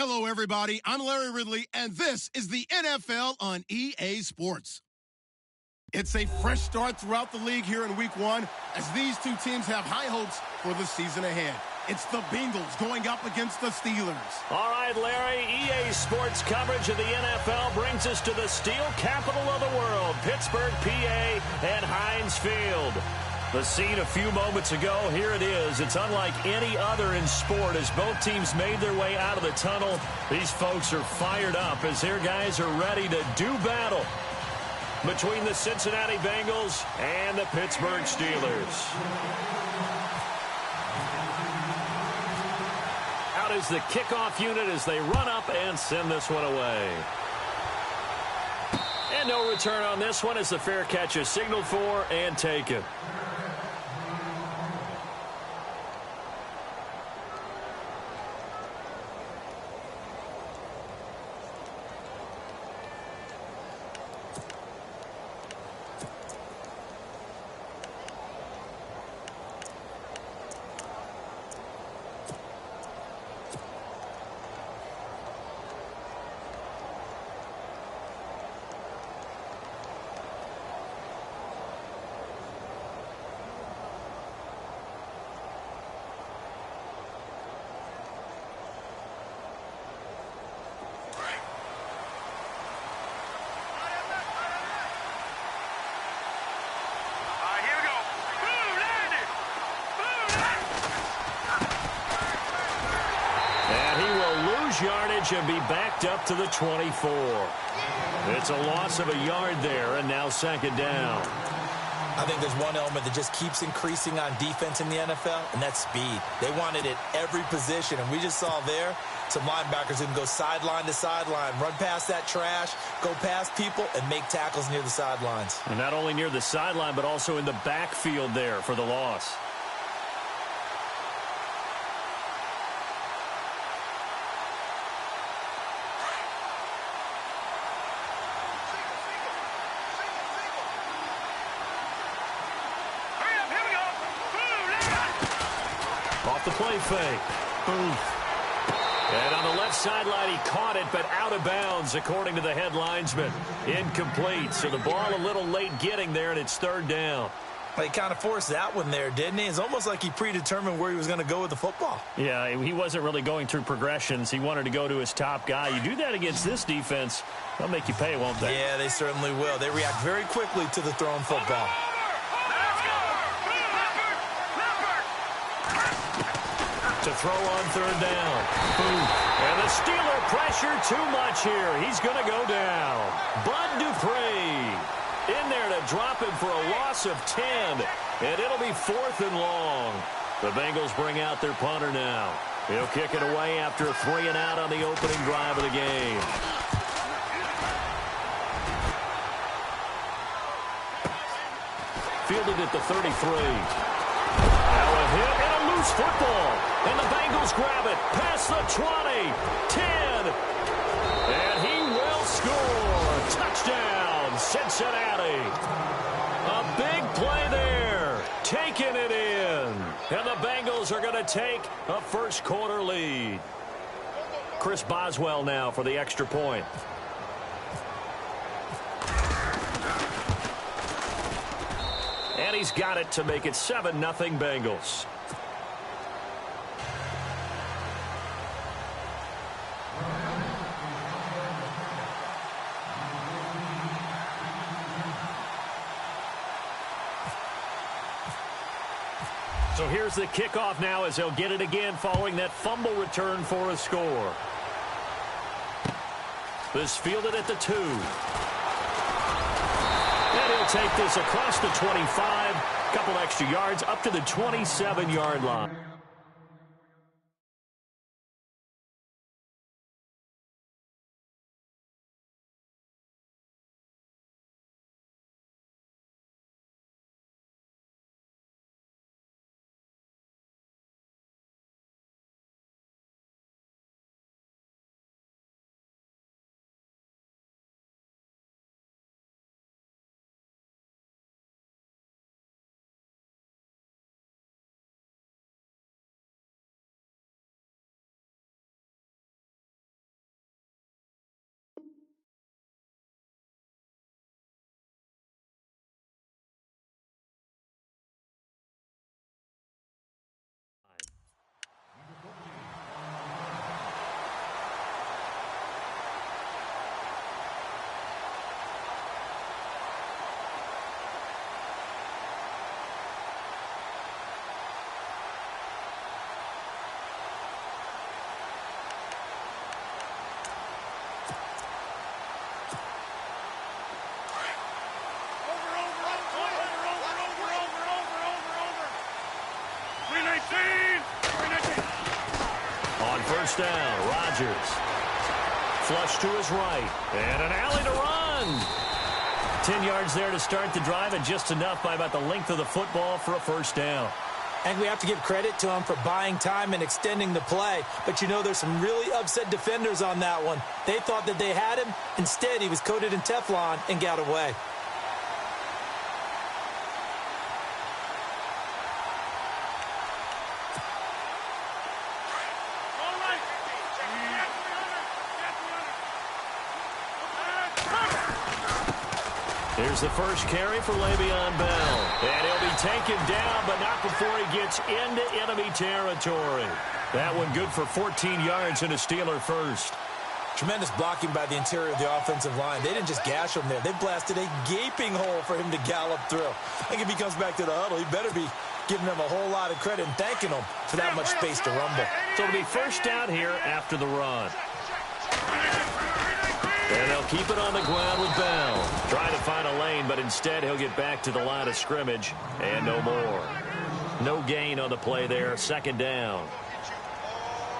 Hello, everybody. I'm Larry Ridley, and this is the NFL on EA Sports. It's a fresh start throughout the league here in Week 1 as these two teams have high hopes for the season ahead. It's the Bengals going up against the Steelers. All right, Larry, EA Sports coverage of the NFL brings us to the steel capital of the world, Pittsburgh, PA, and Heinz Field. The scene a few moments ago, here it is. It's unlike any other in sport as both teams made their way out of the tunnel. These folks are fired up as their guys are ready to do battle between the Cincinnati Bengals and the Pittsburgh Steelers. Out is the kickoff unit as they run up and send this one away. And no return on this one as the fair catch is signaled for and taken. Yardage and be backed up to the 24. It's a loss of a yard there, and now second down. I think there's one element that just keeps increasing on defense in the NFL, and that's speed. They want it at every position, and we just saw there some linebackers who can go sideline to sideline, run past that trash, go past people, and make tackles near the sidelines. And not only near the sideline, but also in the backfield there for the loss. The play fake. Booth. And on the left sideline, he caught it, but out of bounds, according to the head linesman. Incomplete. So the ball a little late getting there, and it's third down. Well, he kind of forced that one there, didn't he? It's almost like he predetermined where he was going to go with the football. Yeah, he wasn't really going through progressions. He wanted to go to his top guy. You do that against this defense, they'll make you pay, won't they? Yeah, they certainly will. They react very quickly to the thrown football. To throw on third down. Boom. And the Steeler pressure too much here. He's going to go down. Bud Dupree in there to drop him for a loss of 10. And it'll be fourth and long. The Bengals bring out their punter now. He'll kick it away after a 3-and-out on the opening drive of the game. Fielded at the 33. Now a hit and a loose football. And the Bengals grab it past the 20, 10, and he will score. Touchdown, Cincinnati. A big play there, taking it in. And the Bengals are going to take a first quarter lead. Chris Boswell now for the extra point. And he's got it to make it 7-0 Bengals. So here's the kickoff now as they'll get it again following that fumble return for a score. This fielded at the 2. And he'll take this across the 25, couple extra yards up to the 27-yard line. first down. Rodgers. Flush to his right. And an alley to run. 10 yards there to start the drive, and just enough by about the length of the football for a first down. And we have to give credit to him for buying time and extending the play. But, you know, there's some really upset defenders on that one. They thought that they had him. Instead, he was coated in Teflon and got away. Here's the first carry for Le'Veon Bell. And he'll be taken down, but not before he gets into enemy territory. That one good for 14 yards and a Steeler first. Tremendous blocking by the interior of the offensive line. They didn't just gash him there. They blasted a gaping hole for him to gallop through. I think if he comes back to the huddle, he better be giving them a whole lot of credit and thanking them for that much space to rumble. So it'll be first down here after the run. And they'll keep it on the ground with Bell. Trying to find a lane, but instead he'll get back to the line of scrimmage. And no more. No gain on the play there. Second down.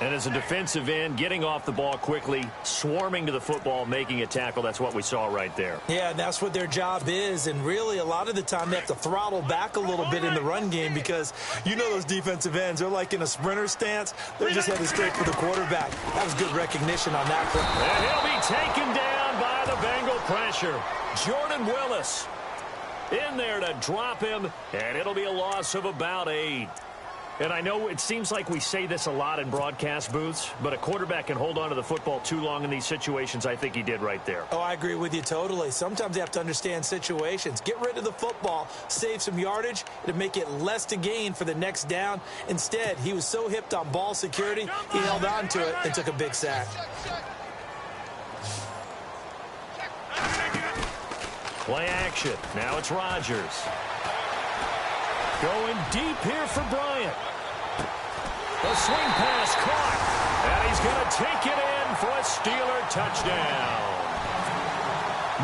And as a defensive end, getting off the ball quickly, swarming to the football, making a tackle, that's what we saw right there. Yeah, and that's what their job is. And really, a lot of the time, they have to throttle back a little bit in the run game because you know those defensive ends, they're like in a sprinter stance. They're just headed straight for the quarterback. That was good recognition on that play. And he'll be taken down by the Bengal pressure. Jordan Willis in there to drop him, and it'll be a loss of about 8. And I know it seems like we say this a lot in broadcast booths, but a quarterback can hold on to the football too long in these situations. I think he did right there. Oh, I agree with you totally. Sometimes you have to understand situations. Get rid of the football, save some yardage to make it less to gain for the next down. Instead, he was so hipped on ball security, he held on to it and took a big sack. Play action. Now it's Rodgers. Going deep here for Bryant. The swing pass caught. And he's going to take it in for a Steeler touchdown.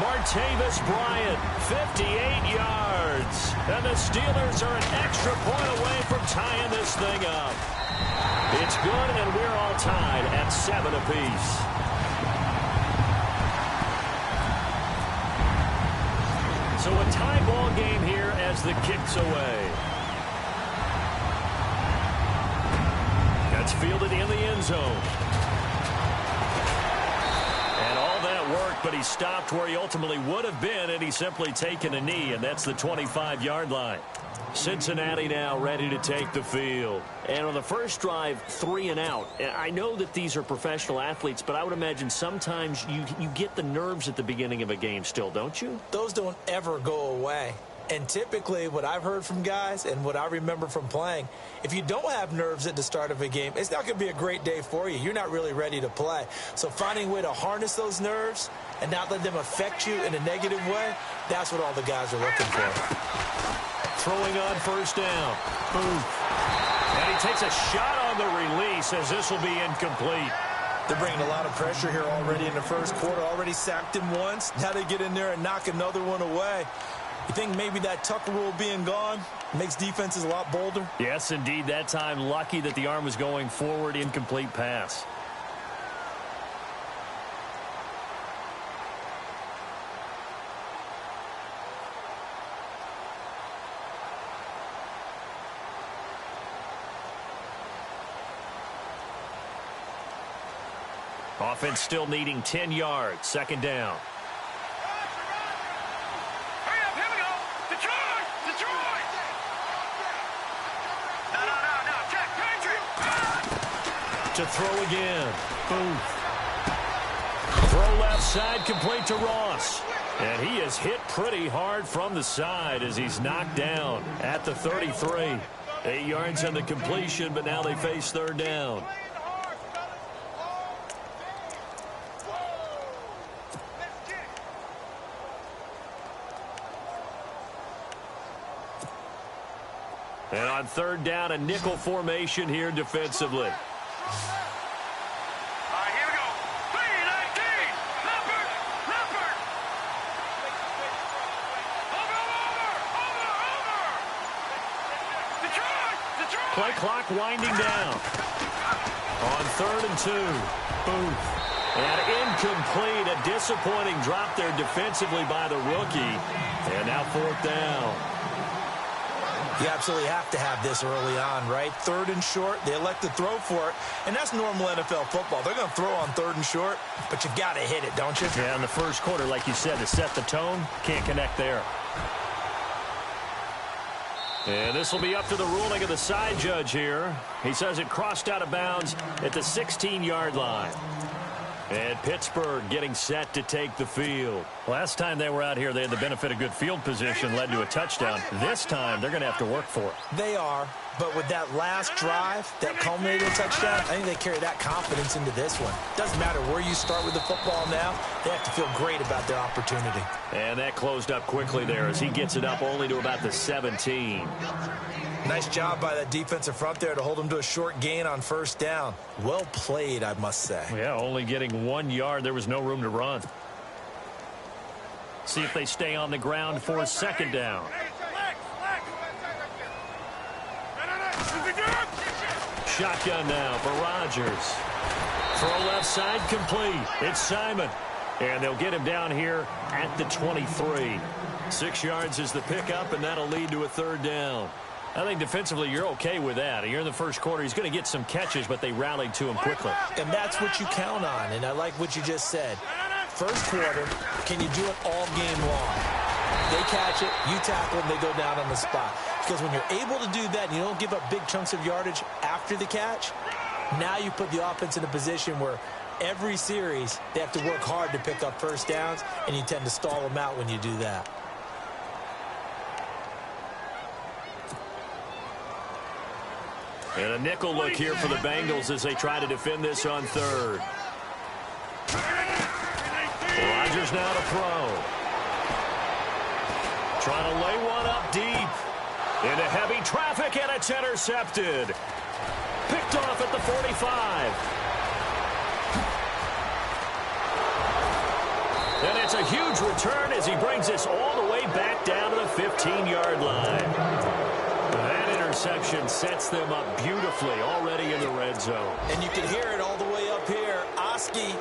Martavis Bryant, 58 yards. And the Steelers are an extra point away from tying this thing up. It's good, and we're all tied at 7 apiece. So a tie ball game here as the kick's away. That's fielded in the end zone. And all that worked, but he stopped where he ultimately would have been, and he's simply taken a knee, and that's the 25-yard line. Cincinnati now ready to take the field. And on the first drive, 3 and out. I know that these are professional athletes, but I would imagine sometimes you get the nerves at the beginning of a game still, don't you? Those don't ever go away. And typically what I've heard from guys and what I remember from playing, if you don't have nerves at the start of a game, it's not going to be a great day for you. You're not really ready to play. So finding a way to harness those nerves and not let them affect you in a negative way, that's what all the guys are looking for. Throwing on first down. And he takes a shot on the release as this will be incomplete. They're bringing a lot of pressure here already in the first quarter. Already sacked him once. Now they get in there and knock another one away. You think maybe that Tucker rule being gone makes defenses a lot bolder? Yes, indeed. That time, lucky that the arm was going forward. Incomplete pass. Offense still needing 10 yards. Second down. Hurry up, here we go. Detroit! Detroit! No, check, country! To throw again. Throw left side, complete to Ross. And he is hit pretty hard from the side as he's knocked down at the 33. 8 yards on the completion, but now they face third down. And on third down, a nickel formation here defensively. All right, here we go. 3-19. Leopard! Over! Detroit! Play clock winding down. On 3rd and 2. Booth. And incomplete. A disappointing drop there defensively by the rookie. And now 4th down. You absolutely have to have this early on, right? 3rd and short, they elect to throw for it, and that's normal NFL football. They're going to throw on 3rd and short, but you got to hit it, don't you? Yeah, in the first quarter, like you said, to set the tone, can't connect there. And this will be up to the ruling of the side judge here. He says it crossed out of bounds at the 16-yard line. And Pittsburgh getting set to take the field. Last time they were out here, they had the benefit of good field position, led to a touchdown. This time, they're going to have to work for it. They are, but with that last drive that culminated in a touchdown, I think they carry that confidence into this one. Doesn't matter where you start with the football now, they have to feel great about their opportunity. And that closed up quickly there as he gets it up only to about the 17. Nice job by that defensive front there to hold him to a short gain on 1st down. Well played, I must say. Yeah, only getting 1 yard. There was no room to run. See if they stay on the ground for 2nd down. Shotgun now for Rodgers. Throw left side complete. It's Simon. And they'll get him down here at the 23. 6 yards is the pickup, and that'll lead to a 3rd down. I think defensively you're okay with that. Here in the first quarter, he's going to get some catches, but they rallied to him quickly. And that's what you count on, and I like what you just said. First quarter, can you do it all game long? They catch it, you tackle them, they go down on the spot. Because when you're able to do that and you don't give up big chunks of yardage after the catch, now you put the offense in a position where every series they have to work hard to pick up 1st downs, and you tend to stall them out when you do that. And a nickel look here for the Bengals as they try to defend this on 3rd. Rodgers now to throw. Trying to lay one up deep. Into heavy traffic, and it's intercepted. Picked off at the 45. And it's a huge return as he brings this all the way back down to the 15-yard line. That interception sets them up beautifully already in the red zone. And you can hear it all the way up here. Oski,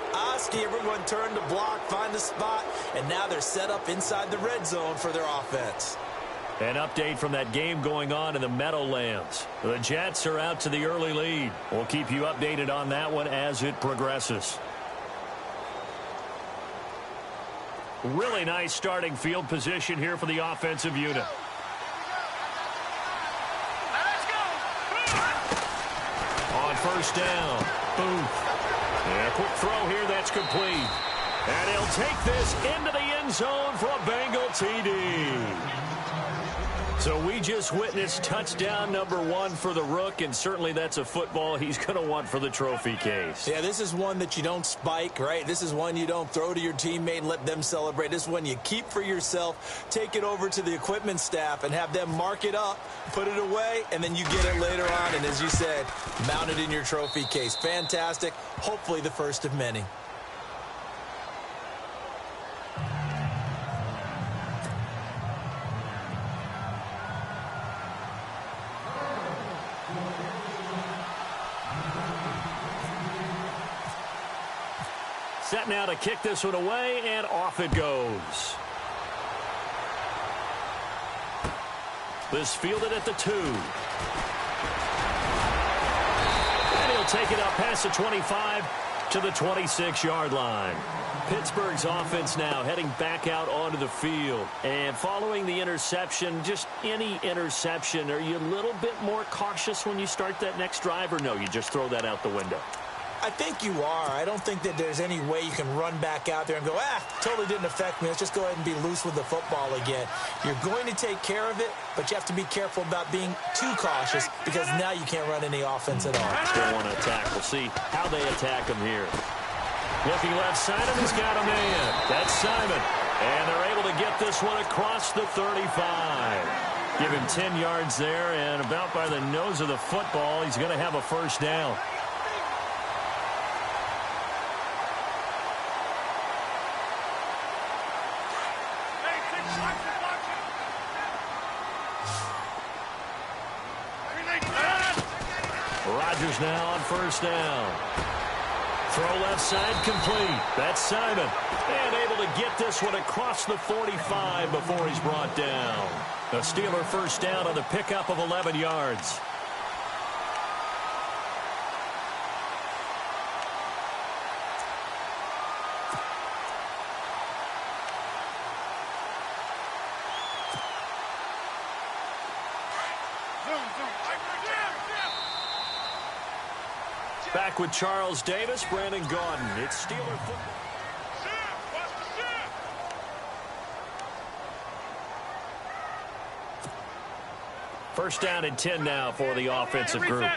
everyone turned to block, find the spot, and now they're set up inside the red zone for their offense. An update from that game going on in the Meadowlands. The Jets are out to the early lead. We'll keep you updated on that one as it progresses. Really nice starting field position here for the offensive unit. On 1st down, Booth. And a quick throw here that's complete. And he'll take this into the end zone for a Bengal TD. So we just witnessed touchdown number 1 for the Rook, and certainly that's a football he's going to want for the trophy case. Yeah, this is one that you don't spike, right? This is one you don't throw to your teammate and let them celebrate. This is one you keep for yourself, take it over to the equipment staff and have them mark it up, put it away, and then you get it later on, and as you said, mount it in your trophy case. Fantastic. Hopefully the first of many. Set now to kick this one away, and off it goes. This fielded at the 2. And he'll take it up past the 25 to the 26-yard line. Pittsburgh's offense now heading back out onto the field. And following the interception, just any interception, are you a little bit more cautious when you start that next drive, or no, you just throw that out the window? I think you are. I don't think that there's any way you can run back out there and go, totally didn't affect me. Let's just go ahead and be loose with the football again. You're going to take care of it, but you have to be careful about being too cautious because now you can't run any offense at all. Still want to attack. We'll see how they attack him here. Looking left side, and he's got a man. That's Simon. And they're able to get this one across the 35. Give him 10 yards there, and about by the nose of the football, he's going to have a 1st down. Rodgers now on first down. Throw left side complete. That's Simon. And able to get this one across the 45 before he's brought down. A Steeler first down on the pickup of 11 yards. Back with Charles Davis, Brandon Gaudin. It's Steeler football. First down and 10 now for the offensive group.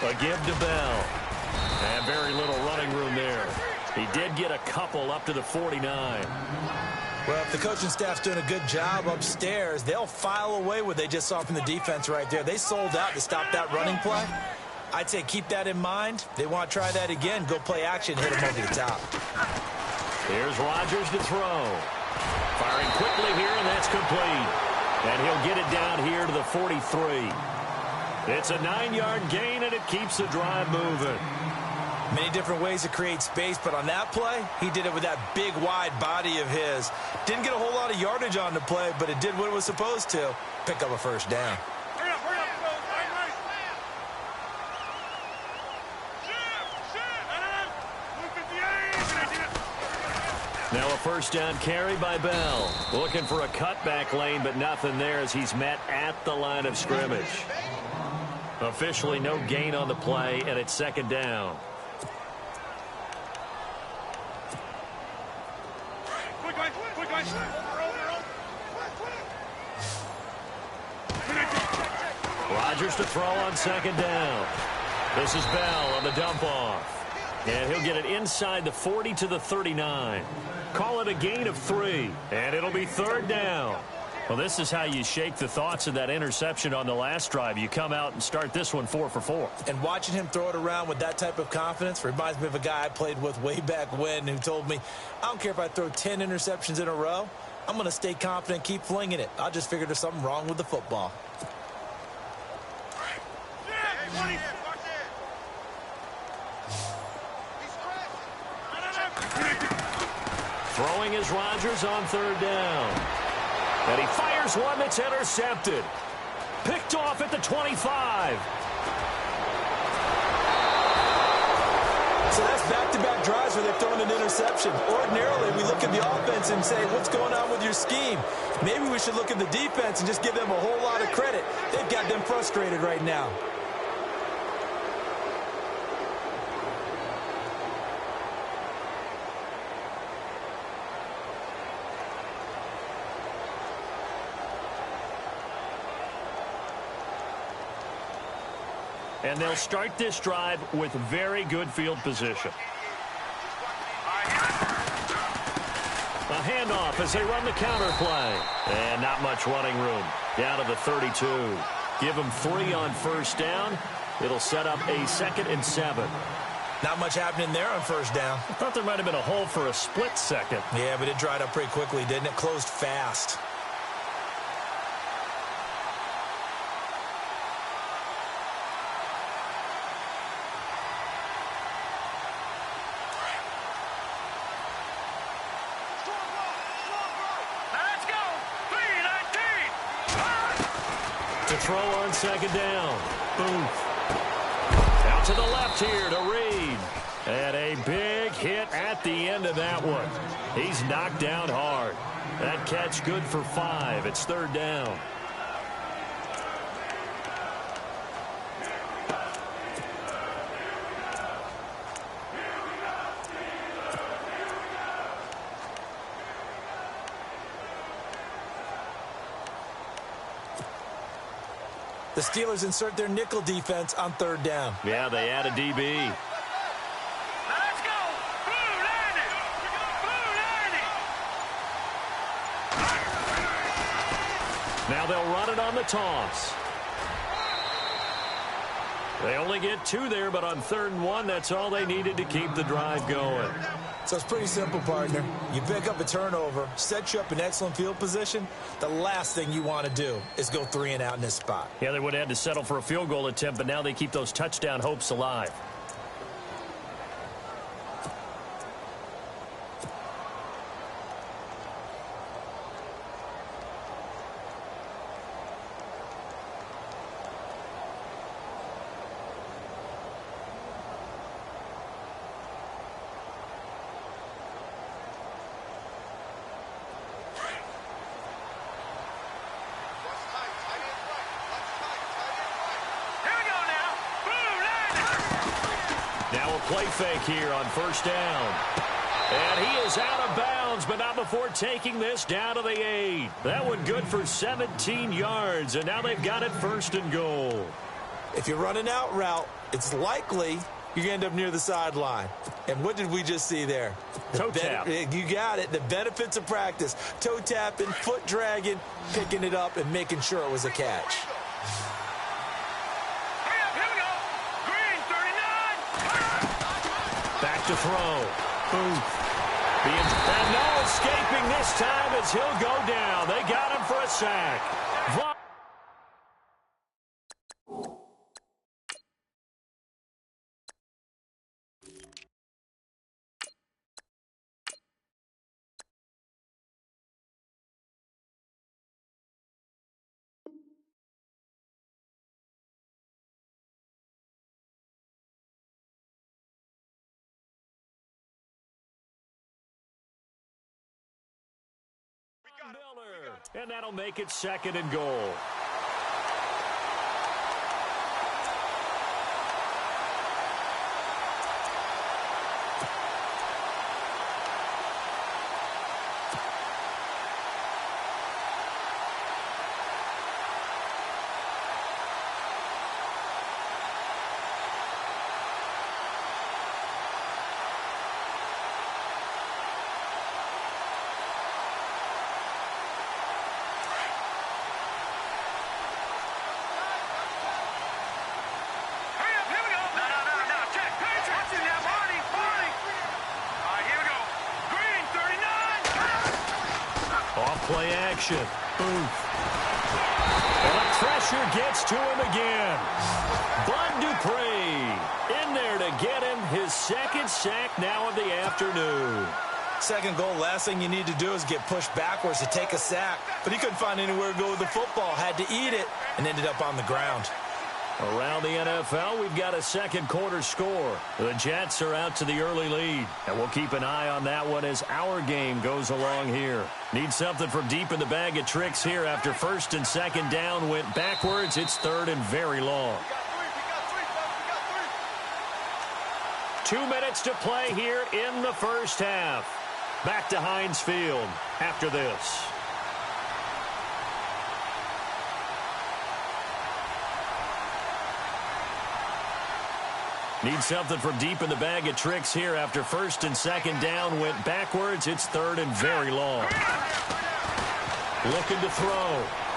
A give to Bell. And very little running room there. He did get a couple up to the 49. Well, if the coaching staff's doing a good job upstairs, they'll file away what they just saw from the defense right there. They sold out to stop that running play. I'd say keep that in mind. They want to try that again. Go play action, hit them over the top. Here's Rodgers to throw. Firing quickly here, and that's complete. And he'll get it down here to the 43. It's a 9-yard gain, and it keeps the drive moving. Many different ways to create space, but on that play, he did it with that big, wide body of his. Didn't get a whole lot of yardage on the play, but it did what it was supposed to. Pick up a first down. Hurry up, hurry up. Now a first down carry by Bell. Looking for a cutback lane, but nothing there as he's met at the line of scrimmage. Officially no gain on the play, and it's second down. Rodgers to throw on second down. This is Bell on the dump off. And he'll get it inside the 40 to the 39. Call it a gain of 3, and it'll be third down. Well, this is how you shake the thoughts of that interception on the last drive. You come out and start this one 4 for 4. And watching him throw it around with that type of confidence reminds me of a guy I played with way back when who told me, I don't care if I throw 10 interceptions in a row. I'm going to stay confident and keep flinging it. I just figured there's something wrong with the football. Throwing is Rodgers on third down. And he fires one that's intercepted. Picked off at the 25. So that's back-to-back drives where they've thrown an interception. Ordinarily, we look at the offense and say, what's going on with your scheme? Maybe we should look at the defense and just give them a whole lot of credit. They've got them frustrated right now. And they'll start this drive with very good field position. A handoff as they run the counter play. And not much running room. Down to the 32. Give them 3 on first down. It'll set up a 2nd and 7. Not much happening there on first down. I thought there might have been a hole for a split second. Yeah, but it dried up pretty quickly, didn't it? Closed fast. Throw on second down. Boom. Out to the left here to Reed. And a big hit at the end of that one. He's knocked down hard. That catch good for 5. It's third down. The Steelers insert their nickel defense on third down. Yeah, they add a DB. Let's go! Blue 90! Blue 90! Now they'll run it on the toss. They only get 2 there, but on 3rd and 1, that's all they needed to keep the drive going. So it's pretty simple, partner. You pick up a turnover, set you up in excellent field position. The last thing you want to do is go 3 and out in this spot. Yeah, they would have had to settle for a field goal attempt, but now they keep those touchdown hopes alive. Now a play fake here on 1st down. And he is out of bounds, but not before taking this down to the 8. That one good for 17 yards, and now they've got it 1st and goal. If you're running out route, it's likely you're going to end up near the sideline. And what did we just see there? Toe tap. You got it. The benefits of practice. Toe tapping, foot dragging, picking it up, and making sure it was a catch. Back to throw. Booth. And no escaping this time as he'll go down. They got him for a sack. Miller, and that'll make it 2nd and goal. Play action. Booth. And the pressure gets to him again. Bud Dupree in there to get him his 2nd sack now of the afternoon. 2nd goal, last thing you need to do is get pushed backwards to take a sack. But he couldn't find anywhere to go with the football. Had to eat it and ended up on the ground. Around the NFL, we've got a 2nd quarter score. The Jets are out to the early lead, and we'll keep an eye on that one as our game goes along here. Need something from deep in the bag of tricks here after 1st and 2nd down went backwards. It's 3rd and very long. 2 minutes to play here in the 1st half. Back to Heinz Field after this. Need something from deep in the bag of tricks here after 1st and 2nd down went backwards. It's 3rd and very long. Looking to throw.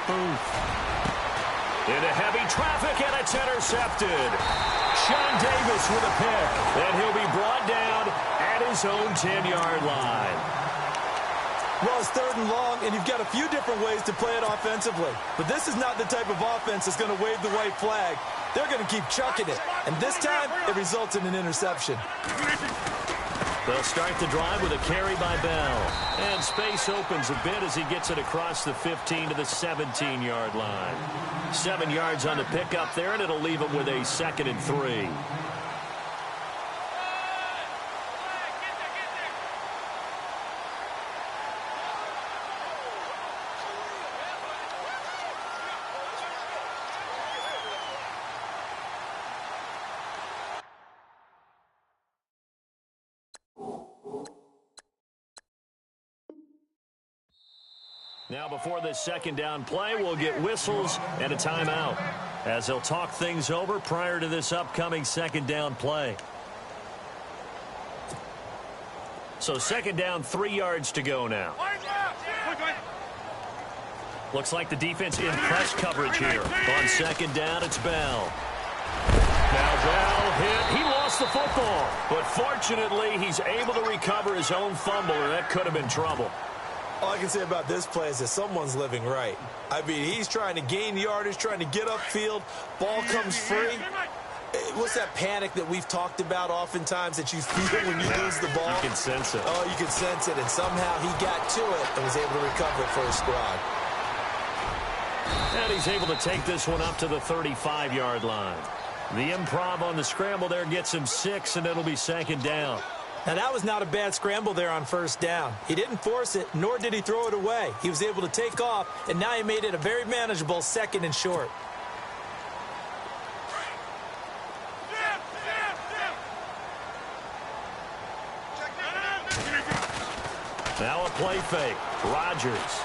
Booth. Into heavy traffic, and it's intercepted. Sean Davis with a pick, and he'll be brought down at his own 10-yard line. Well, it's 3rd and long, and you've got a few different ways to play it offensively. But this is not the type of offense that's going to wave the white flag. They're going to keep chucking it. And this time, it results in an interception. They'll start the drive with a carry by Bell. And space opens a bit as he gets it across the 15 to the 17-yard line. 7 yards on the pickup there, and it'll leave him with a 2nd and 3. Now before this 2nd down play, we'll get whistles and a timeout as they'll talk things over prior to this upcoming 2nd down play. So 2nd down, 3 yards to go now. Looks like the defense in press coverage here. On 2nd down, it's Bell. Now Bell hit. He lost the football. But fortunately, he's able to recover his own fumble, or that could have been trouble. All I can say about this play is that someone's living right. I mean, he's trying to gain yardage, trying to get upfield. Ball comes free. What's that panic that we've talked about oftentimes that you feel when you lose the ball? You can sense it. Oh, you can sense it. And somehow he got to it and was able to recover it for his squad. And he's able to take this one up to the 35-yard line. The improv on the scramble there gets him 6, and it'll be second down. Now, that was not a bad scramble there on first down. He didn't force it, nor did he throw it away. He was able to take off, and now he made it a very manageable second and short. Now a play fake. Rodgers.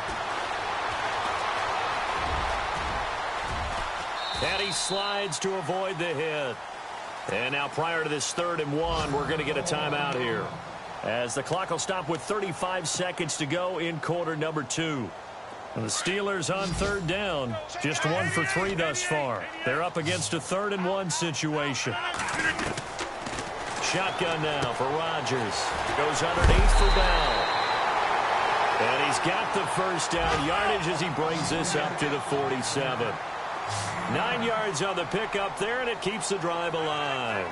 And he slides to avoid the hit. And now prior to this 3rd and 1, we're going to get a timeout here, as the clock will stop with 35 seconds to go in quarter number 2. And the Steelers on 3rd down, just 1 for 3 thus far. They're up against a 3rd and 1 situation. Shotgun now for Rodgers. Goes underneath for Bell. And he's got the first down yardage as he brings this up to the 47. 9 yards on the pickup there, and it keeps the drive alive.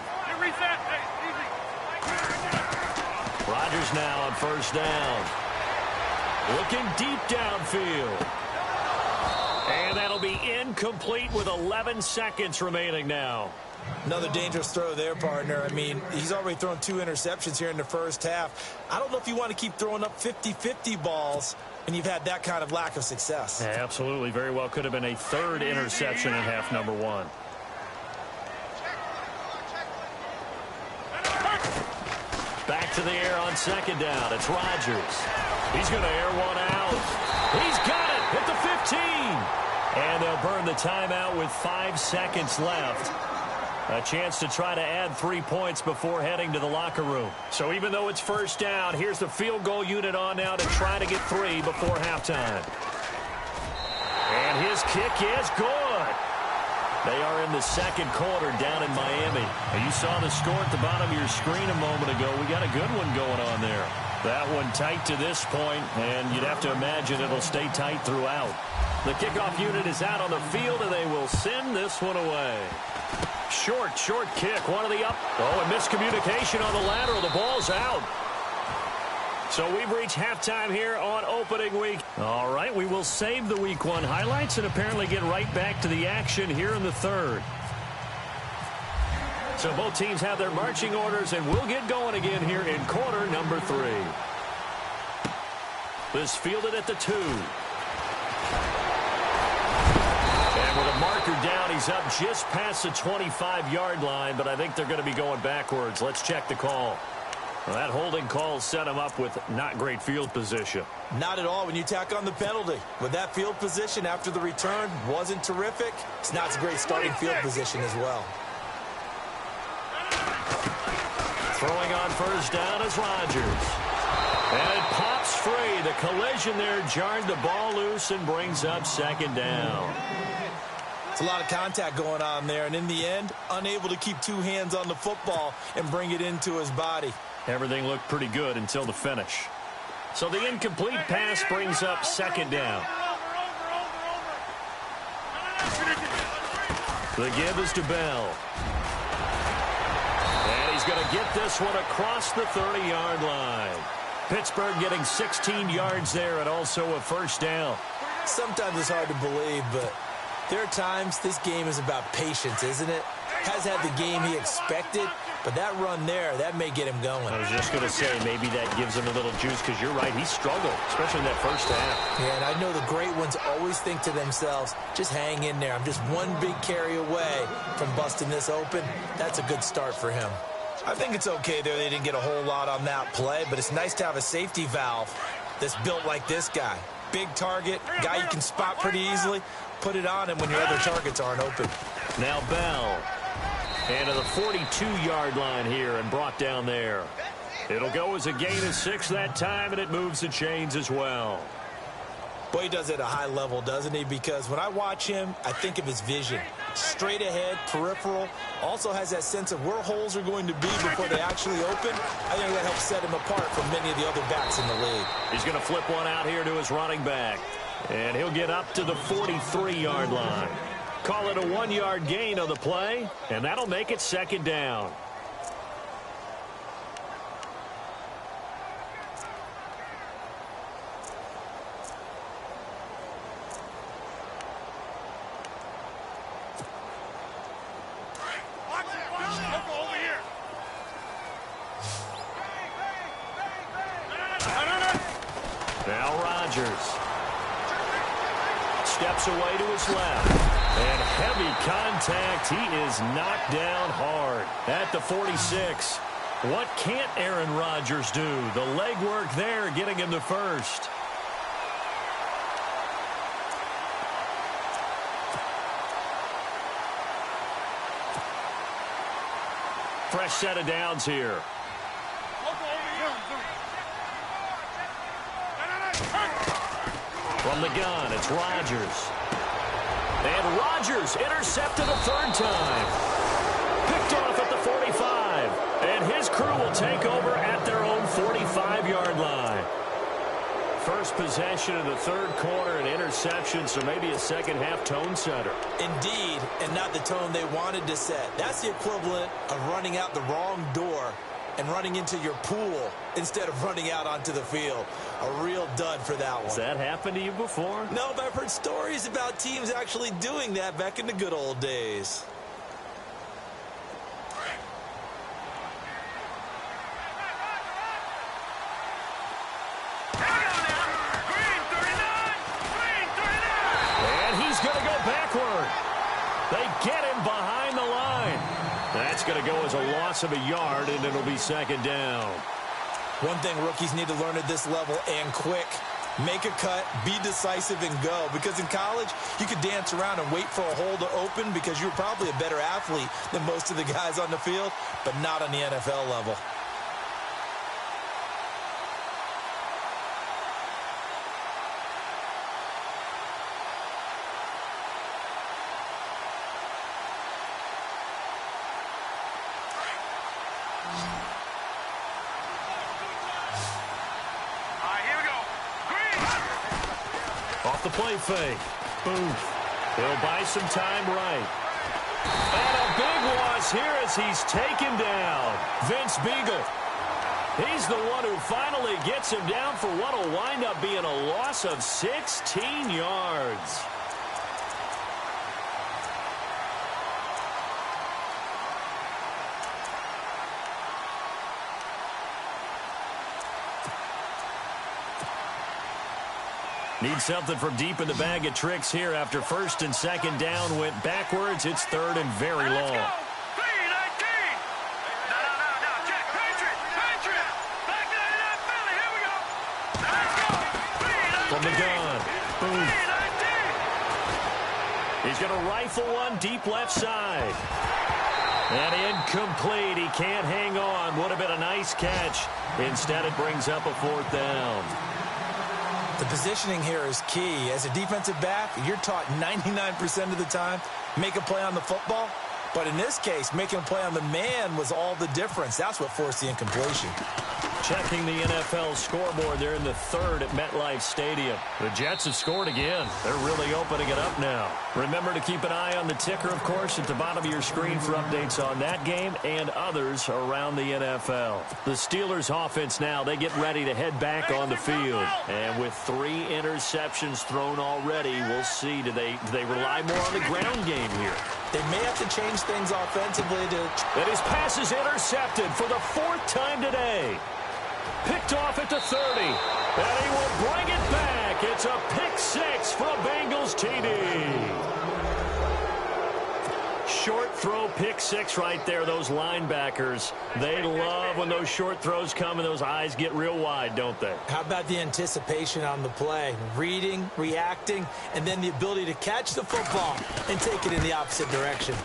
Rodgers now on first down. Looking deep downfield. And that'll be incomplete with 11 seconds remaining now. Another dangerous throw there, partner. I mean, he's already thrown 2 interceptions here in the first half. I don't know if you want to keep throwing up 50-50 balls when you've had that kind of lack of success. Yeah, absolutely. Very well could have been a 3rd interception in half number 1. Back to the air on second down. It's Rodgers. He's going to air one out. He's got it at the 15. And they'll burn the timeout with 5 seconds left. A chance to try to add 3 points before heading to the locker room. So even though it's first down, here's the field goal unit on now to try to get 3 before halftime. And his kick is good. They are in the second quarter down in Miami. You saw the score at the bottom of your screen a moment ago. We got a good one going on there. That one tight to this point, and you'd have to imagine it'll stay tight throughout. The kickoff unit is out on the field, and they will send this one away. Short kick. One of the up. Oh, and miscommunication on the lateral. The ball's out. So we've reached halftime here on opening week. All right, we will save the week 1 highlights and apparently get right back to the action here in the 3rd. So both teams have their marching orders, and we'll get going again here in quarter number 3. This fielded at the 2. And with a marker down, he's up just past the 25-yard line, but I think they're going to be going backwards. Let's check the call. Well, that holding call set him up with not great field position. Not at all when you tack on the penalty. With that field position after the return wasn't terrific. It's not a great starting field position as well. Throwing on first down is Rodgers. And it pops free. The collision there jarred the ball loose and brings up second down. It's a lot of contact going on there, and in the end, unable to keep 2 hands on the football and bring it into his body. Everything looked pretty good until the finish. So the incomplete pass brings up second down. The give is to Bell. And he's going to get this one across the 30-yard line. Pittsburgh getting 16 yards there and also a first down. Sometimes it's hard to believe, but there are times this game is about patience, isn't it? Has had the game he expected, but that run there, that may get him going. I was just going to say, maybe that gives him a little juice, because you're right, he struggled, especially in that first half. Yeah, and I know the great ones always think to themselves, just hang in there. I'm just one big carry away from busting this open. That's a good start for him. I think it's okay there. They didn't get a whole lot on that play, but it's nice to have a safety valve that's built like this guy. Big target, guy you can spot pretty easily. Put it on him when your other targets aren't open. Now Bell. And to the 42-yard line here and brought down there. It'll go as a gain of 6 that time, and it moves the chains as well. Boy, he does it at a high level, doesn't he? Because when I watch him, I think of his vision. Straight ahead, peripheral. Also has that sense of where holes are going to be before they actually open. I think that helps set him apart from many of the other backs in the league. He's going to flip one out here to his running back. And he'll get up to the 43-yard line. Call it a 1-yard gain on the play, and that'll make it second down. Now Rodgers steps away to his left. And heavy contact. He is knocked down hard at the 46. What can't Aaron Rodgers do? The legwork there getting him the first. Fresh set of downs here. From the gun, it's Rodgers. And Rodgers intercepted a third time. Picked off at the 45. And his crew will take over at their own 45-yard line. First possession of the third quarter, an interception, so maybe a second-half tone setter. Indeed, and not the tone they wanted to set. That's the equivalent of running out the wrong door and running into your pool instead of running out onto the field. A real dud for that one. Has that happened to you before? No, but I've heard stories about teams actually doing that back in the good old days. And he's going to go backward. They get him behind the line. That's going to go as a loss of a yard, and it'll be second down. One thing rookies need to learn at this level, and quick. Make a cut, be decisive, and go. Because in college, you could dance around and wait for a hole to open because you're probably a better athlete than most of the guys on the field, but not on the NFL level. Off the play fake. Booth. He'll buy some time right. And a big loss here as he's taken down. Vince Beagle. He's the one who finally gets him down for what will wind up being a loss of 16 yards. Need something from deep in the bag of tricks here after first and second down went backwards. It's third and very long. From the gun. Boom. He's going to rifle one deep left side. And incomplete. He can't hang on. Would have been a nice catch. Instead, it brings up a fourth down. The positioning here is key. As a defensive back, you're taught 99% of the time, make a play on the football. But in this case, making a play on the man was all the difference. That's what forced the incompletion. Checking the NFL scoreboard. They're in the third at MetLife Stadium. The Jets have scored again. They're really opening it up now. Remember to keep an eye on the ticker, of course, at the bottom of your screen for updates on that game and others around the NFL. The Steelers offense now, they get ready to head back on the field. And with 3 interceptions thrown already, we'll see. Do they rely more on the ground game here? They may have to change things offensively to... And his pass is intercepted for the 4th time today. Picked off at the 30. And he will bring it back. It's a pick 6 for a Bengals TD. Short throw pick 6 right there. Those linebackers, they love when those short throws come and those eyes get real wide, don't they? How about the anticipation on the play? Reading, reacting, and then the ability to catch the football and take it in the opposite direction.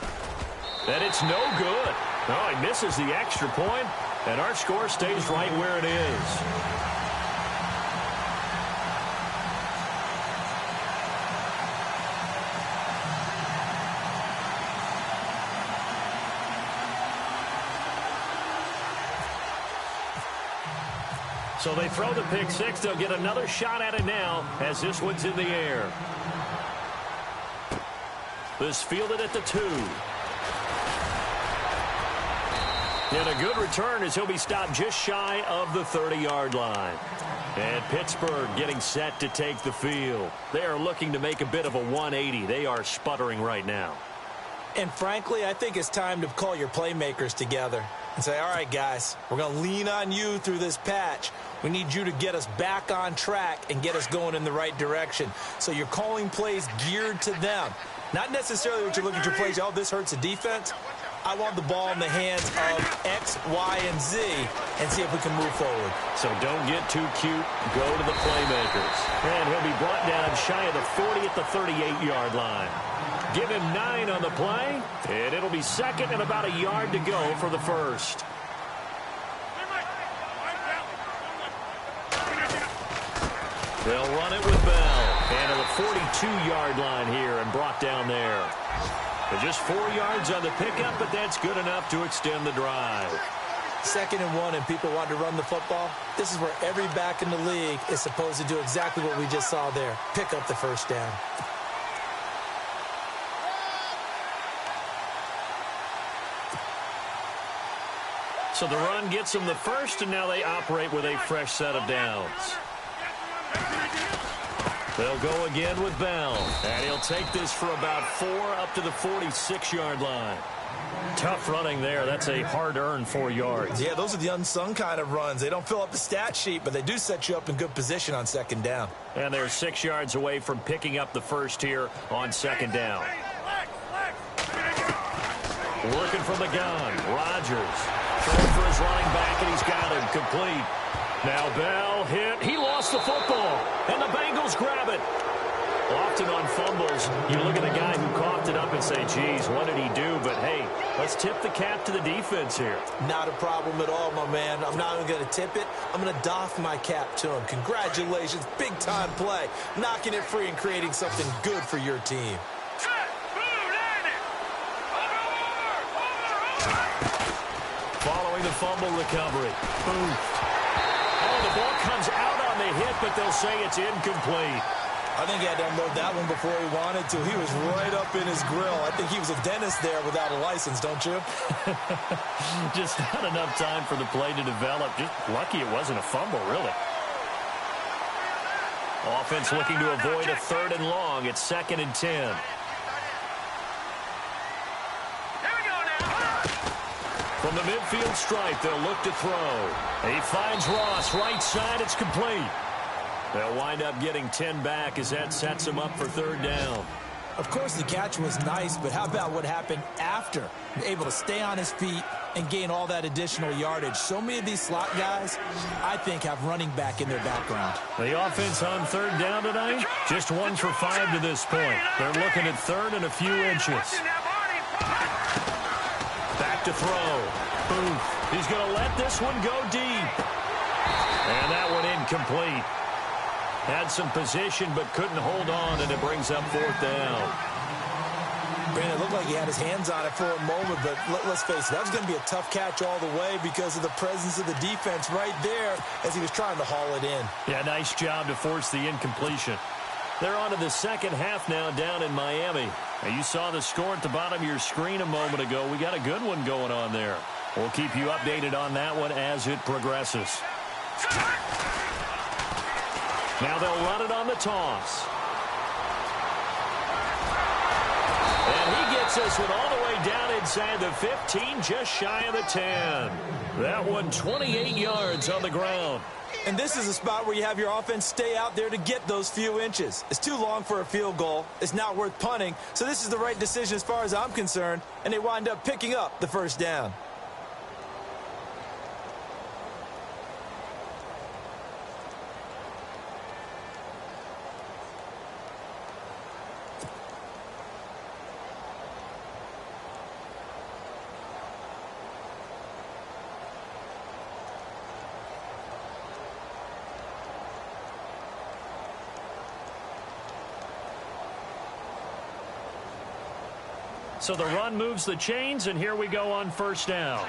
And it's no good. Oh, he misses the extra point, and our score stays right where it is. So they throw the pick six. They'll get another shot at it now as this one's in the air. This fielded at the 2. And a good return as he'll be stopped just shy of the 30-yard line. And Pittsburgh getting set to take the field. They are looking to make a bit of a 180. They are sputtering right now. And frankly, I think it's time to call your playmakers together and say, all right, guys, we're going to lean on you through this patch. We need you to get us back on track and get us going in the right direction. So you're calling plays geared to them. Not necessarily what you're looking to plays, oh, this hurts the defense. I want the ball in the hands of X, Y, and Z and see if we can move forward. So don't get too cute. Go to the playmakers. And he'll be brought down shy of the 40 at the 38-yard line. Give him 9 on the play, and it'll be second and about a yard to go for the first. They'll run it with Bell. And to the 42-yard line here and brought down there. But just 4 yards on the pickup, but that's good enough to extend the drive. 2nd and 1 and people want to run the football. This is where every back in the league is supposed to do exactly what we just saw there. Pick up the first down. So the run gets them the first, and now they operate with a fresh set of downs. They'll go again with Bell, and he'll take this for about 4 up to the 46-yard line. Tough running there. That's a hard-earned 4 yards. Yeah, those are the unsung kind of runs. They don't fill up the stat sheet, but they do set you up in good position on 2nd down. And they're 6 yards away from picking up the first here on 2nd down. Working from the gun, Rodgers. Throwing for his running back, and he's got him complete. Now Bell hit. He lost the football, and the Bengals grab it. Often on fumbles, you look at a guy who coughed it up and say, geez, what did he do? But, hey, let's tip the cap to the defense here. Not a problem at all, my man. I'm not even going to tip it. I'm going to doff my cap to him. Congratulations. Big-time play. Knocking it free and creating something good for your team. Following the fumble recovery. Boom. Oh, the ball comes out on the hit, but they'll say it's incomplete. I think he had to unload that one before he wanted to. He was right up in his grill. I think he was a dentist there without a license, don't you? Just not enough time for the play to develop. Just lucky it wasn't a fumble, really. Offense looking to avoid a 3rd and long. It's 2nd and 10. From the midfield stripe, they'll look to throw. He finds Ross, right side, it's complete. They'll wind up getting 10 back as that sets him up for 3rd down. Of course, the catch was nice, but how about what happened after? Able to stay on his feet and gain all that additional yardage. So many of these slot guys, I think, have running back in their background. The offense on 3rd down tonight, just 1 for 5 to this point. They're looking at 3rd and a few inches. Back to throw. Booth. He's going to let this one go deep. And that one incomplete. Had some position but couldn't hold on, and it brings up 4th down. Brandon, it looked like he had his hands on it for a moment, but let's face it, that was going to be a tough catch all the way because of the presence of the defense right there as he was trying to haul it in. Yeah, nice job to force the incompletion. They're on to the second half now down in Miami. Now, you saw the score at the bottom of your screen a moment ago. We got a good one going on there. We'll keep you updated on that one as it progresses. Now they'll run it on the toss. And he gets this one all the way down inside the 15, just shy of the 10. That one 28 yards on the ground. And this is a spot where you have your offense stay out there to get those few inches. It's too long for a field goal. It's not worth punting. So this is the right decision as far as I'm concerned. And they wind up picking up the 1st down. So the run moves the chains, and here we go on 1st down.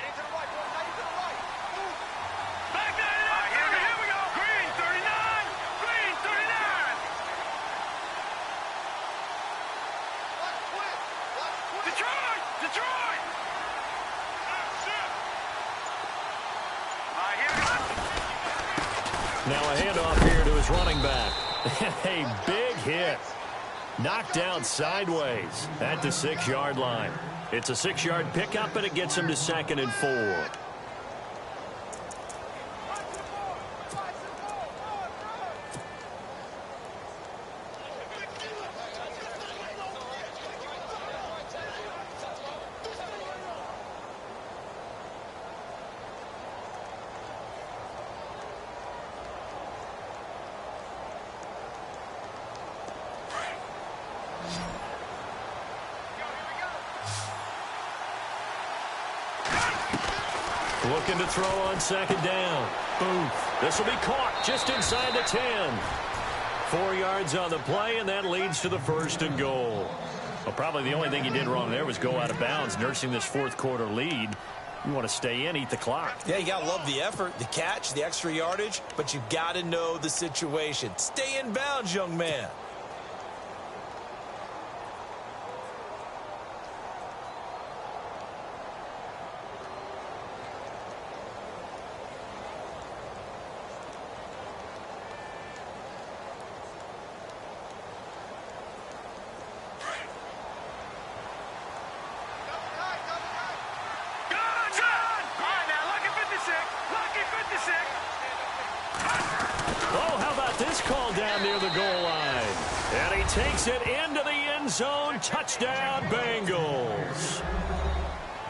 Detroit! Here we go. Now a handoff here to his running back. A big hit. Knocked down sideways at the 6-yard line. It's a 6-yard pickup, and it gets him to 2nd and 4. Looking to throw on 2nd down. Boom. This will be caught just inside the 10. 4 yards on the play, and that leads to the 1st and goal. Well, probably the only thing he did wrong there was go out of bounds, nursing this 4th quarter lead. You want to stay in, eat the clock. Yeah, you got to love the effort, the catch, the extra yardage, but you got to know the situation. Stay in bounds, young man. Takes it into the end zone. Touchdown, Bengals.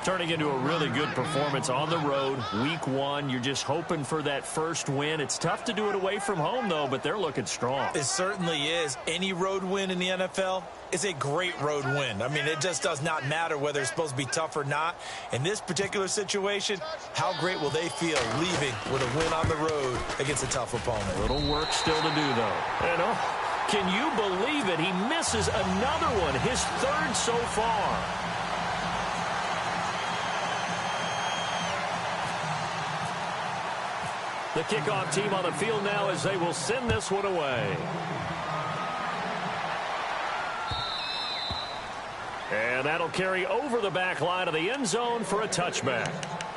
Turning into a really good performance on the road. Week 1, you're just hoping for that first win. It's tough to do it away from home, though, but they're looking strong. It certainly is. Any road win in the NFL is a great road win. I mean, it just does not matter whether it's supposed to be tough or not. In this particular situation, how great will they feel leaving with a win on the road against a tough opponent? A little work still to do, though. And can you believe it? He misses another one, his 3rd so far. The kickoff team on the field now as they will send this one away. And that'll carry over the back line of the end zone for a touchback.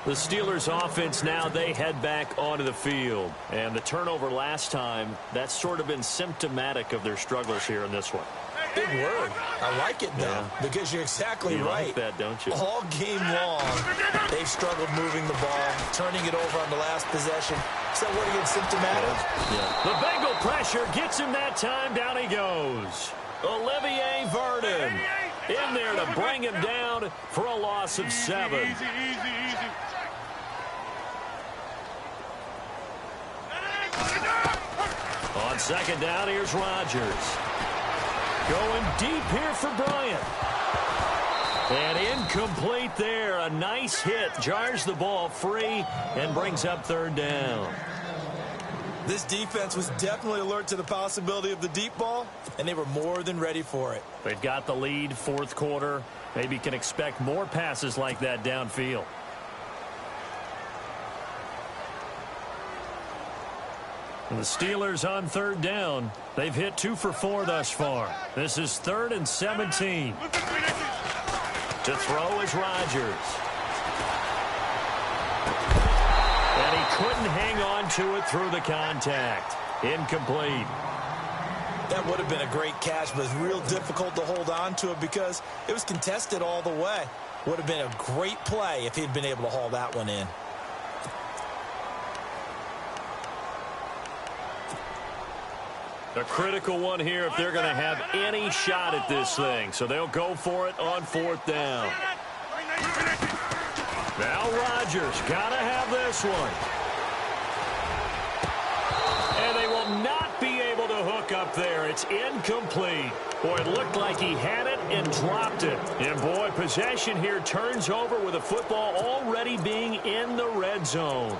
The Steelers offense now, they head back onto the field. And the turnover last time, that's sort of been symptomatic of their struggles here in this one. Big word. I like it, though, because you're exactly right. You like that, don't you? All game long, they've struggled moving the ball, turning it over on the last possession. So what again, symptomatic? Yeah. The Bengal pressure gets him that time. Down he goes. Olivier Vernon in there to bring him down for a loss of 7. Easy. On 2nd down, here's Rodgers. Going deep here for Bryant. And incomplete there. A nice hit. Jars the ball free and brings up 3rd down. This defense was definitely alert to the possibility of the deep ball, and they were more than ready for it. They've got the lead, 4th quarter. Maybe can expect more passes like that downfield. And the Steelers on 3rd down. They've hit 2 for 4 thus far. This is 3rd and 17. To throw is Rodgers. And he couldn't hang on to it through the contact. Incomplete. That would have been a great catch, but it's real difficult to hold on to it because it was contested all the way. Would have been a great play if he'd been able to haul that one in. A critical one here if they're going to have any shot at this thing. So they'll go for it on 4th down. Now Rodgers got to have this one. And they will not be able to hook up there. It's incomplete. Boy, it looked like he had it and dropped it. And boy, possession here turns over with the football already being in the red zone.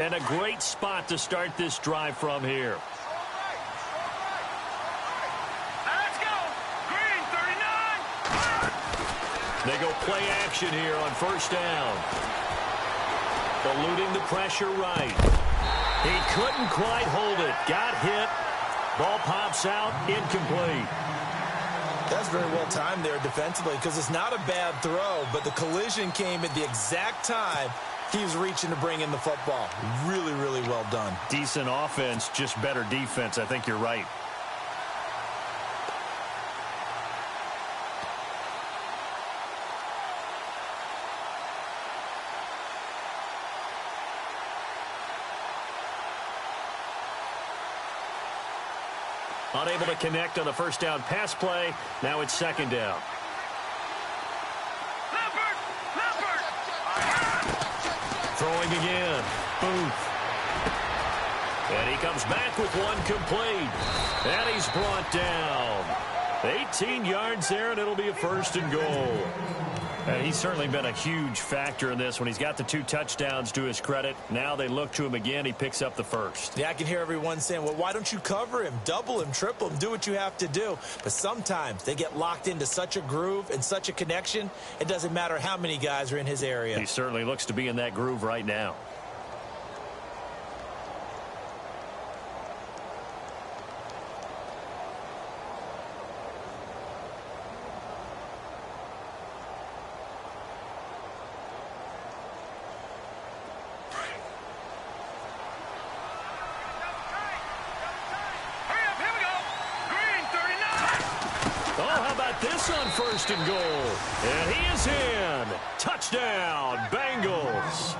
And a great spot to start this drive from here. Let's go. Green 39. They go play action here on first down. Eluding the pressure right. He couldn't quite hold it. Got hit. Ball pops out. Incomplete. That's very well timed there defensively because it's not a bad throw, but the collision came at the exact time he was reaching to bring in the football. Really, really well done. Decent offense, just better defense. I think you're right. Unable to connect on the first down pass play. Now it's second down. Throwing again. Booth. And he comes back with one complete. And he's brought down. 18 yards there, and it'll be a first and goal. And he's certainly been a huge factor in this when he's got the 2 touchdowns to his credit. Now they look to him again. He picks up the first. Yeah, I can hear everyone saying, well, why don't you cover him, double him, triple him, do what you have to do. But sometimes they get locked into such a groove and such a connection, it doesn't matter how many guys are in his area. He certainly looks to be in that groove right now. On first and goal. And he is in. Touchdown, Bengals.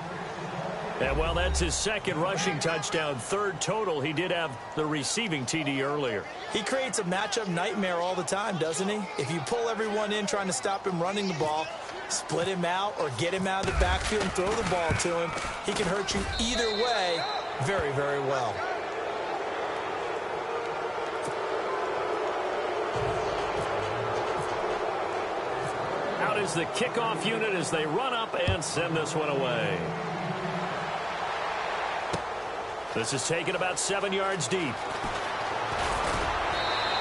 And while that's his second rushing touchdown, third total, he did have the receiving TD earlier. He creates a matchup nightmare all the time, doesn't he? If you pull everyone in trying to stop him running the ball, split him out or get him out of the backfield and throw the ball to him, he can hurt you either way very, very well. Is the kickoff unit as they run up and send this one away. This is taken about 7 yards deep.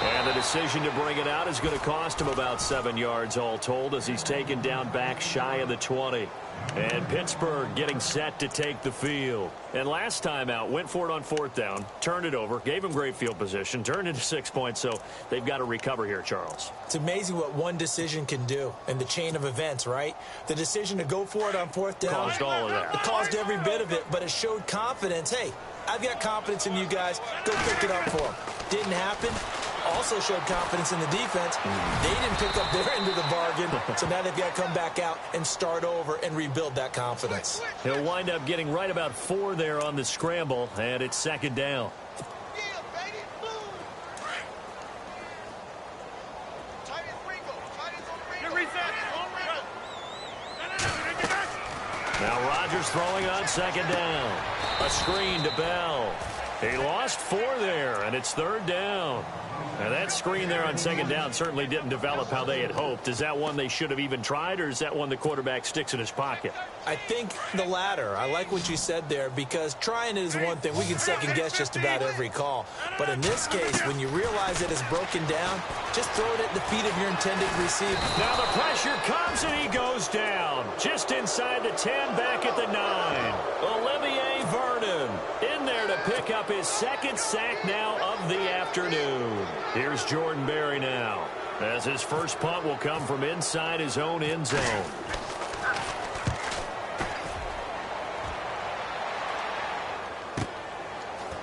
And the decision to bring it out is going to cost him about 7 yards all told as he's taken down back shy of the 20. And Pittsburgh getting set to take the field. And last time out, went for it on fourth down, turned it over, gave him great field position, turned into 6 points, so they've got to recover here, Charles. It's amazing what one decision can do in the chain of events, right? The decision to go for it on fourth down. Caused all of that. It caused every bit of it, but it showed confidence. Hey, I've got confidence in you guys. Go pick it up for them. Didn't happen. Also showed confidence in the defense. They didn't pick up their end of the bargain, so now they've got to come back out and start over and rebuild that confidence. He'll wind up getting right about 4 there on the scramble, and it's second down. Now Rodgers throwing on second down. A screen to Bell. He lost 4 there, and it's third down. Now that screen there on second down certainly didn't develop how they had hoped. Is that one they should have even tried, or is that one the quarterback sticks in his pocket? I think the latter. I like what you said there because trying it is one thing. We can second guess just about every call. But in this case, when you realize it is broken down, just throw it at the feet of your intended receiver. Now the pressure comes and he goes down. Just inside the 10, back at the 9. Olivier Vernon in there to pick up his second sack now of the afternoon. Here's Jordan Berry now, as his first punt will come from inside his own end zone.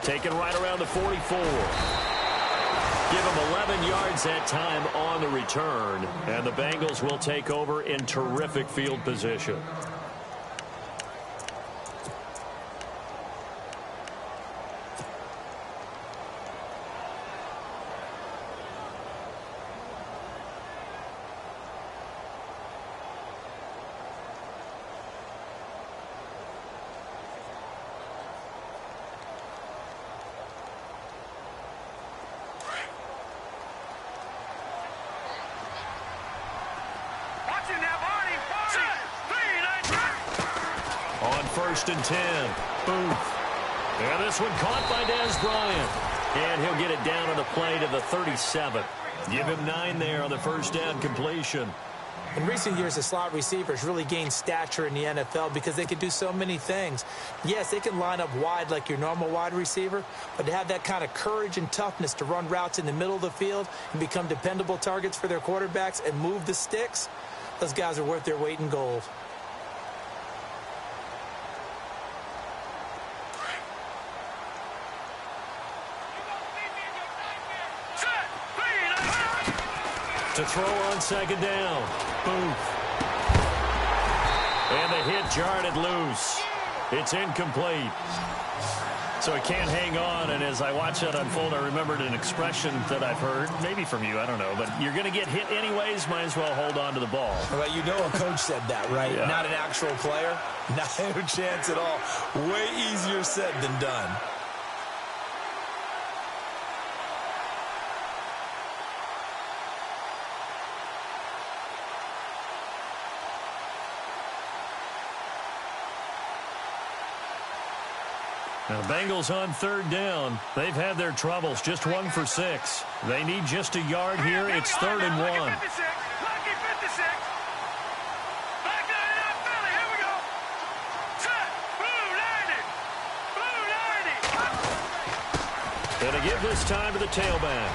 Taken right around the 44. Give him 11 yards that time on the return, and the Bengals will take over in terrific field position. First and 10. Booth And this one caught by Dez Bryant. And he'll get it down on the play to the 37. Give him 9 there on the first down completion. In recent years, the slot receivers really gained stature in the NFL because they can do so many things. Yes, they can line up wide like your normal wide receiver, but to have that kind of courage and toughness to run routes in the middle of the field and become dependable targets for their quarterbacks and move the sticks, those guys are worth their weight in gold. To throw on second down. Booth. And the hit jarred it loose. It's incomplete. So he can't hang on, and as I watch that unfold, I remembered an expression that I've heard, maybe from you, I don't know, but you're going to get hit anyways, might as well hold on to the ball. Well, you know a coach said that, right? Yeah. Not an actual player. Not a chance at all. Way easier said than done. Now, the Bengals on third down. They've had their troubles. Just 1 for 6. They need just a yard here. It's 3rd and 1. Lucky 56. Back down in Philly. Here we go. Set. Blue 90. Gonna give this time to the tailback.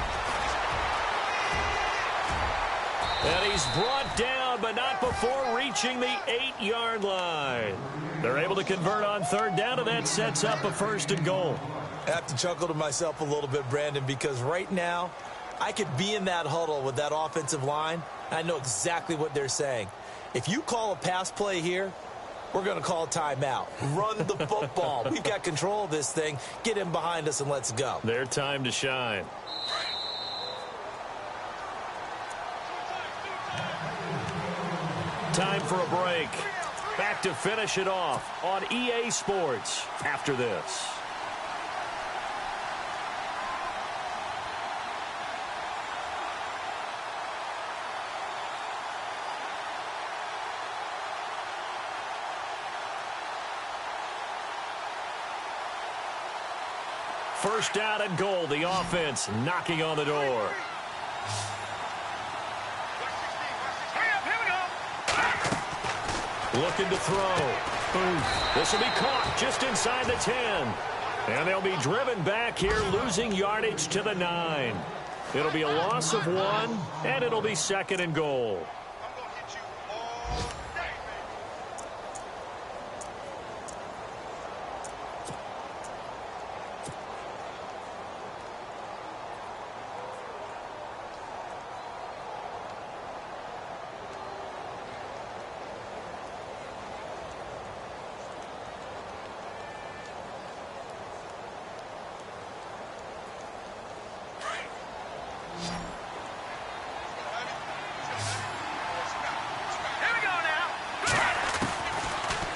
And he's brought down, but not before reaching the 8-yard line. They're able to convert on third down, and that sets up a 1st and goal. I have to chuckle to myself a little bit, Brandon, because right now I could be in that huddle with that offensive line. I know exactly what they're saying. If you call a pass play here, we're going to call a timeout. Run the football. We've got control of this thing. Get him behind us and let's go. Their time to shine. Time for a break. Back to finish it off on EA Sports after this. First down and goal. The offense knocking on the door. Looking to throw. Booth. This will be caught just inside the 10. And they'll be driven back here, losing yardage to the 9. It'll be a loss of 1, and it'll be 2nd and goal.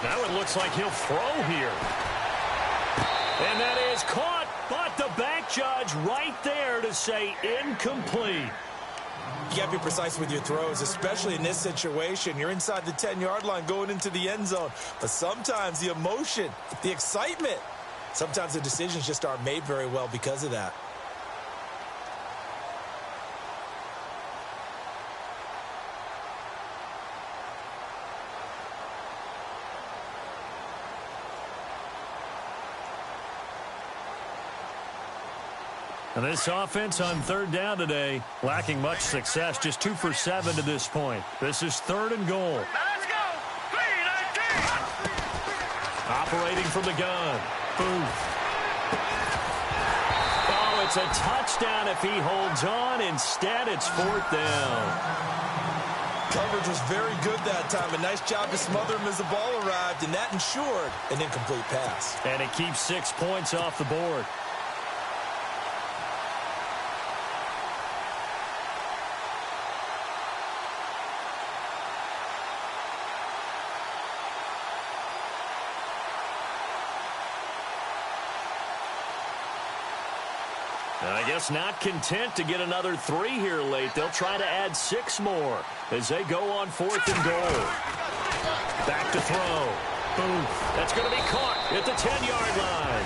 Now it looks like he'll throw here. And that is caught, but the back judge right there to say incomplete. You got to be precise with your throws, especially in this situation. You're inside the 10-yard line going into the end zone. But sometimes the emotion, the excitement, sometimes the decisions just aren't made very well because of that. And this offense on third down today, lacking much success, just 2 for 7 to this point. This is 3rd and goal. Let's go. 3-19. Operating from the gun. Booth. Oh, it's a touchdown if he holds on. Instead, it's 4th down. Coverage was very good that time. A nice job to smother him as the ball arrived, and that ensured an incomplete pass. And it keeps 6 points off the board. I guess not content to get another 3 here late. They'll try to add 6 more as they go on 4th and goal. Back to throw. Booth. That's going to be caught at the 10-yard line.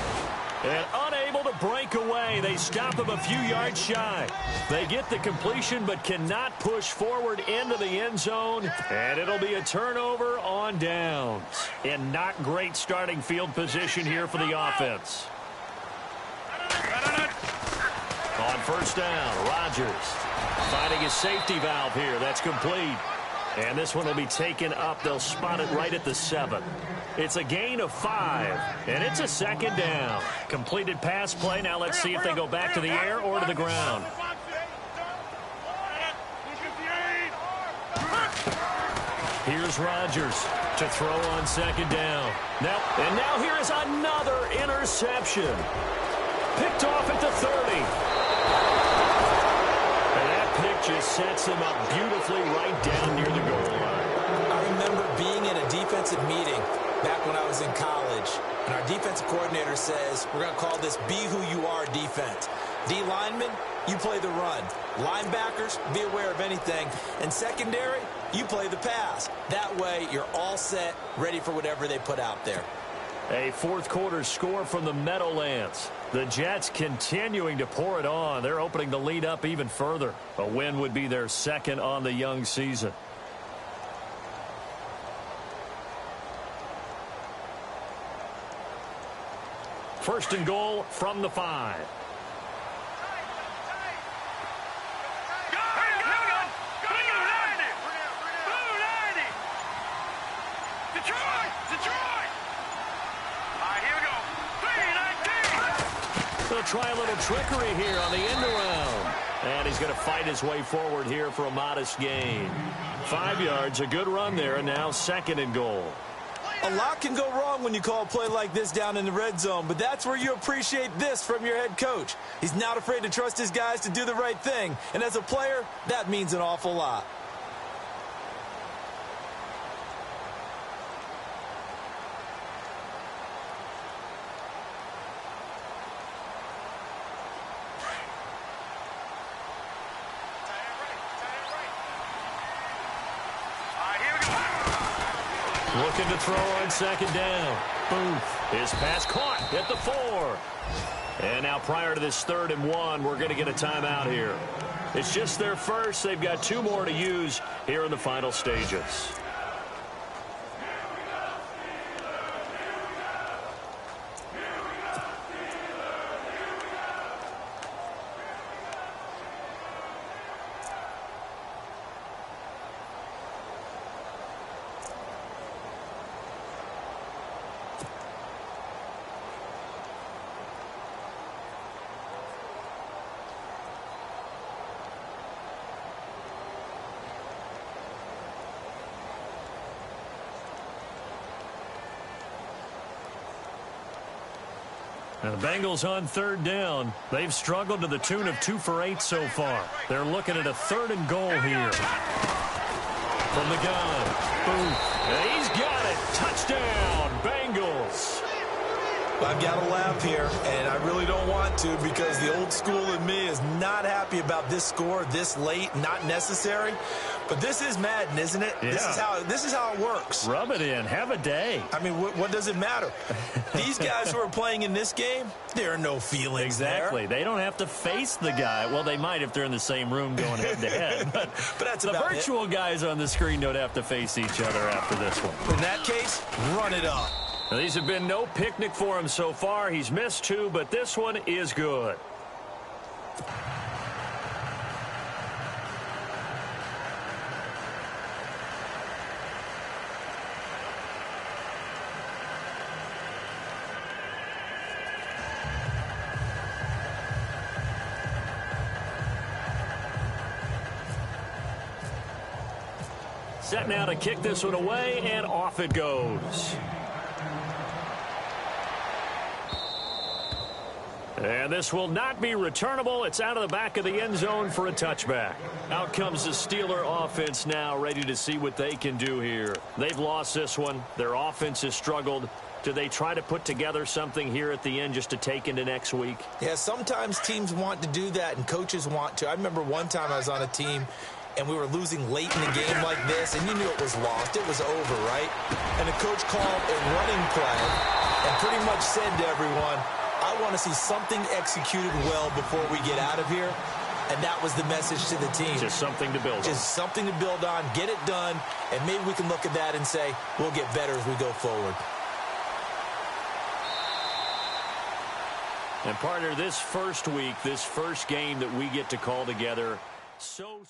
And unable to break away. They stop him a few yards shy. They get the completion but cannot push forward into the end zone. And it'll be a turnover on downs. And not great starting field position here for the offense. On first down, Rodgers finding his safety valve here. That's complete. And this one will be taken up. They'll spot it right at the 7. It's a gain of 5, and it's a second down. Completed pass play. Now let's see if they go back to the air or to the ground. Here's Rodgers to throw on second down. And now here is another interception. Picked off at the 30. And that pick just sets him up beautifully right down near the goal line. I remember being in a defensive meeting back when I was in college, and our defensive coordinator says, we're going to call this Be Who You Are defense. D linemen, you play the run. Linebackers, be aware of anything. And secondary, you play the pass. That way, you're all set, ready for whatever they put out there. A fourth quarter score from the Meadowlands. The Jets continuing to pour it on. They're opening the lead up even further. A win would be their second on the young season. First and goal from the 5. They'll try a little trickery here on the end around. And he's going to fight his way forward here for a modest gain. 5 yards, a good run there, and now second and goal. A lot can go wrong when you call a play like this down in the red zone, but that's where you appreciate this from your head coach. He's not afraid to trust his guys to do the right thing, and as a player, that means an awful lot. Looking to throw on second down. Booth. His pass caught at the 4. And now prior to this 3rd and 1, we're going to get a timeout here. It's just their first. They've got 2 more to use here in the final stages. Now the Bengals on 3rd down. They've struggled to the tune of 2 for 8 so far. They're looking at a 3rd and goal here. From the gun. Boom. And he's got it. Touchdown, Bengals. I've got to laugh here, and I really don't want to because the old school in me is not happy about this score this late, not necessary. But this is Madden, isn't it? Yeah. This is how it works. Rub it in. Have a day. I mean, what does it matter? These guys who are playing in this game, there are no feelings Exactly. there. They don't have to face the guy. Well, they might if they're in the same room going head-to-head. But that's the about virtual guys on the screen don't have to face each other after this one. In that case, run it up. Now, these have been no picnic for him so far. He's missed 2, but this one is good. Set now to kick this one away, and off it goes. And this will not be returnable. It's out of the back of the end zone for a touchback. Out comes the Steeler offense now, ready to see what they can do here. They've lost this one. Their offense has struggled. Do they try to put together something here at the end just to take into next week? Yeah, sometimes teams want to do that and coaches want to. I remember one time I was on a team and we were losing late in the game like this, and you knew it was lost. It was over, right? And the coach called a running play and pretty much said to everyone, I I want to see something executed well before we get out of here. And that was the message to the team. Just something to build on. Just something to build on, get it done, and maybe we can look at that and say, we'll get better as we go forward. And partner, this first week, this first game that we get to call together, so